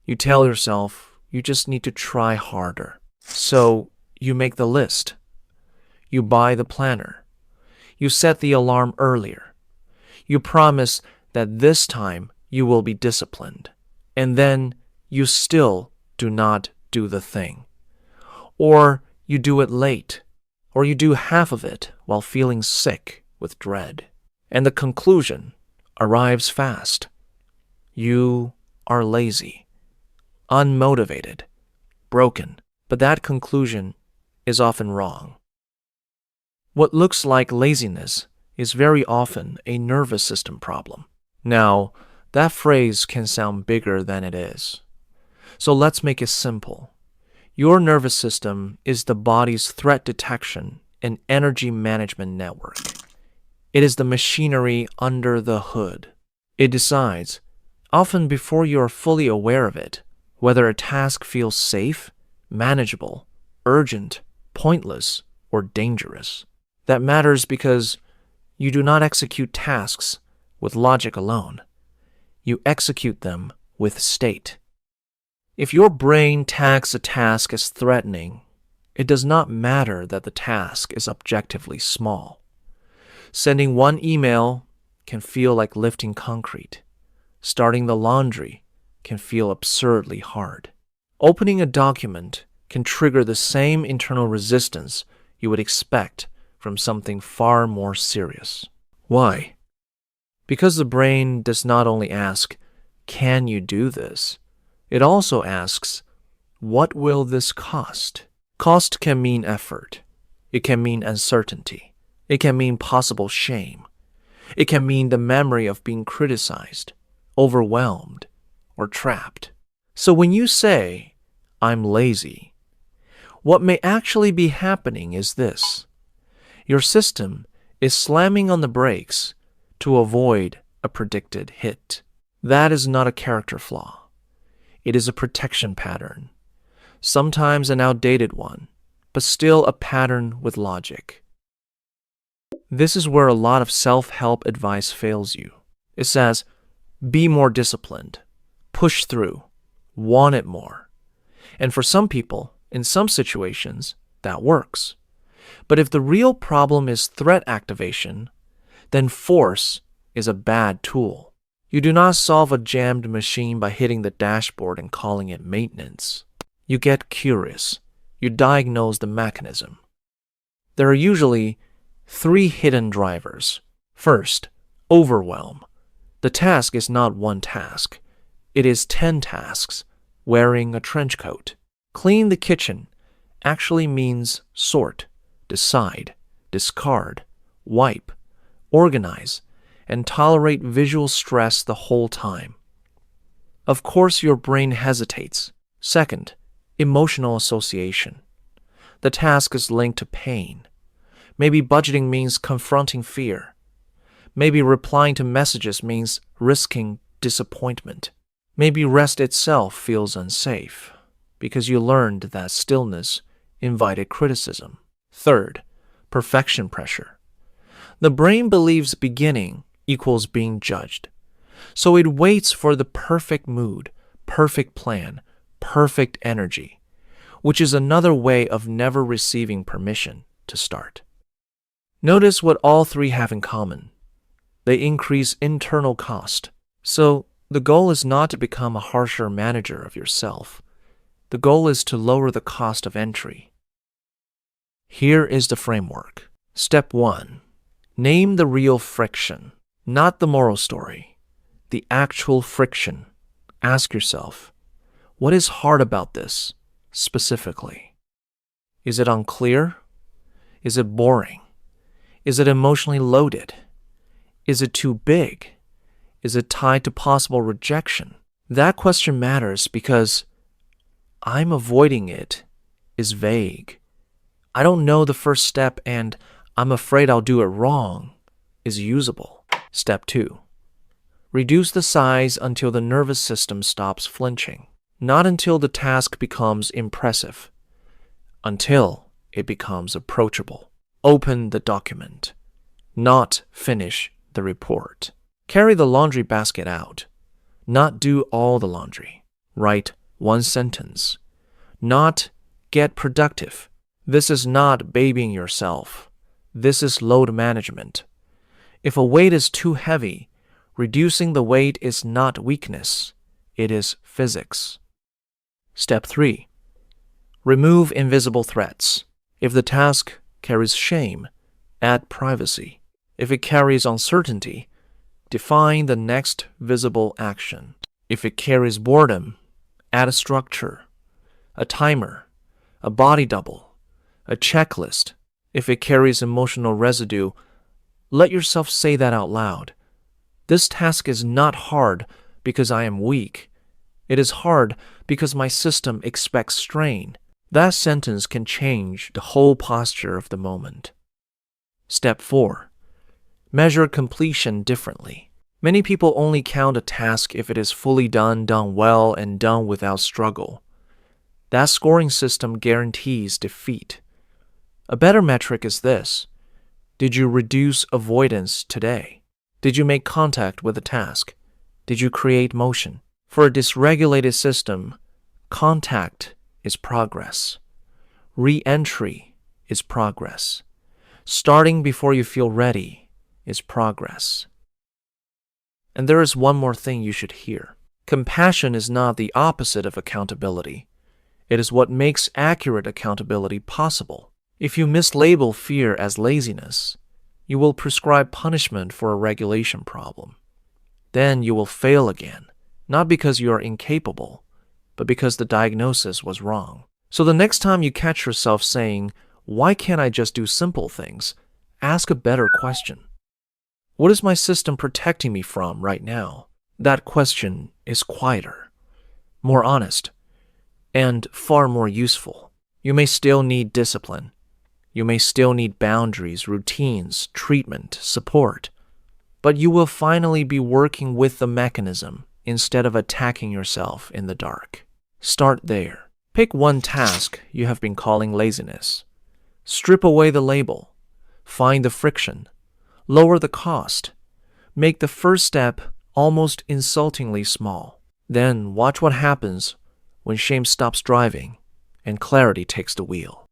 You tell yourself you just need to try harder. So you make the list. You buy the planner. You set the alarm earlier. You promise that this time you will be disciplined. And then you still do not do the thing. Or you do it late. Or you do half of it while feeling sick with dread. And the conclusion arrives fast. You are lazy, unmotivated, broken. But that conclusion is often wrong. What looks like laziness is very often a nervous system problem. Now, that phrase can sound bigger than it is. So let's make it simple. Your nervous system is the body's threat detection and energy management network. It is the machinery under the hood. It decides, often before you are fully aware of it, whether a task feels safe, manageable, urgent, pointless, or dangerous. That matters because you do not execute tasks with logic alone. You execute them with state. If your brain tags a task as threatening, it does not matter that the task is objectively small. Sending one email can feel like lifting concrete. Starting the laundry can feel absurdly hard. Opening a document can trigger the same internal resistance you would expect from something far more serious. Why? Because the brain does not only ask, "Can you do this?" It also asks, "What will this cost?" Cost can mean effort. It can mean uncertainty. It can mean possible shame. It can mean the memory of being criticized, overwhelmed, or trapped. So when you say, "I'm lazy," what may actually be happening is this. Your system is slamming on the brakes to avoid a predicted hit. That is not a character flaw. It is a protection pattern, sometimes an outdated one, but still a pattern with logic. This is where a lot of self-help advice fails you. It says, be more disciplined, push through, want it more. And for some people, in some situations, that works. But if the real problem is threat activation, then force is a bad tool. You do not solve a jammed machine by hitting the dashboard and calling it maintenance. You get curious. You diagnose the mechanism. There are usually 3 hidden drivers. First, overwhelm. The task is not one task. It is 10 tasks wearing a trench coat. Clean the kitchen actually means sort, decide, discard, wipe, organize, and tolerate visual stress the whole time. Of course, your brain hesitates. Second, emotional association. The task is linked to pain. Maybe budgeting means confronting fear. Maybe replying to messages means risking disappointment. Maybe rest itself feels unsafe because you learned that stillness invited criticism. Third, perfection pressure. The brain believes beginning equals being judged. So it waits for the perfect mood, perfect plan, perfect energy, which is another way of never receiving permission to start. Notice what all 3 have in common. They increase internal cost. So the goal is not to become a harsher manager of yourself. The goal is to lower the cost of entry. Here is the framework. Step 1. Name the real friction, not the moral story. The actual friction. Ask yourself, what is hard about this specifically? Is it unclear? Is it boring? Is it emotionally loaded? Is it too big? Is it tied to possible rejection? That question matters because "I'm avoiding it" is vague. "I don't know the first step and I'm afraid I'll do it wrong" is usable. Step 2. Reduce the size until the nervous system stops flinching. Not until the task becomes impressive. Until it becomes approachable. Open the document. Not finish the report. Carry the laundry basket out. Not do all the laundry. Write one sentence. Not get productive. This is not babying yourself. This is load management. If a weight is too heavy, reducing the weight is not weakness. It is physics. Step 3. Remove invisible threats. If the task carries shame, add privacy. If it carries uncertainty, define the next visible action. If it carries boredom, add a structure, a timer, a body double, a checklist. If it carries emotional residue, let yourself say that out loud. This task is not hard because I am weak. It is hard because my system expects strain. That sentence can change the whole posture of the moment. Step 4. Measure completion differently. Many people only count a task if it is fully done well, and done without struggle. That scoring system guarantees defeat. A better metric is this. Did you reduce avoidance today? Did you make contact with the task? Did you create motion? For a dysregulated system, contact is progress. Re-entry is progress. Starting before you feel ready is progress. And there is one more thing you should hear. Compassion is not the opposite of accountability. It is what makes accurate accountability possible. If you mislabel fear as laziness, you will prescribe punishment for a regulation problem. Then you will fail again, not because you are incapable, but because the diagnosis was wrong. So the next time you catch yourself saying, "Why can't I just do simple things?" ask a better question. What is my system protecting me from right now? That question is quieter, more honest, and far more useful. You may still need discipline. You may still need boundaries, routines, treatment, support. But you will finally be working with the mechanism instead of attacking yourself in the dark. Start there. Pick one task you have been calling laziness. Strip away the label. Find the friction. Lower the cost. Make the first step almost insultingly small. Then watch what happens when shame stops driving and clarity takes the wheel.